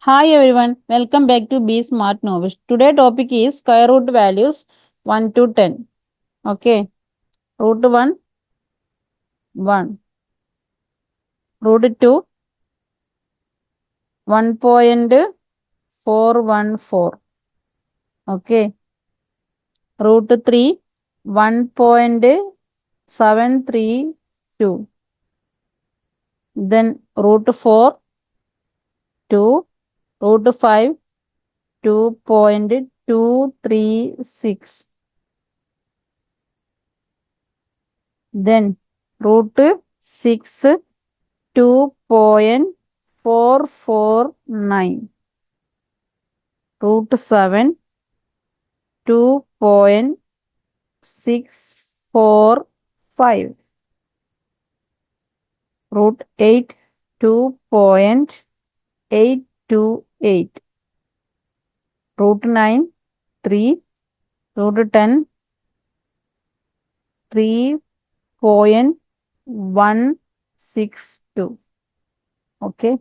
Hi everyone, welcome back to Be Smart Novice. Today topic is square root values 1 to 10. Okay, root 1, 1. Root 2, 1.414. Okay, root 3, 1.732. Then root 4, 2, root 5, 2.236. Then root 6, 2.449. Root 7, 2.645. Root 8, 2.828. Root 9, 3. Root 10, 3.162. Okay.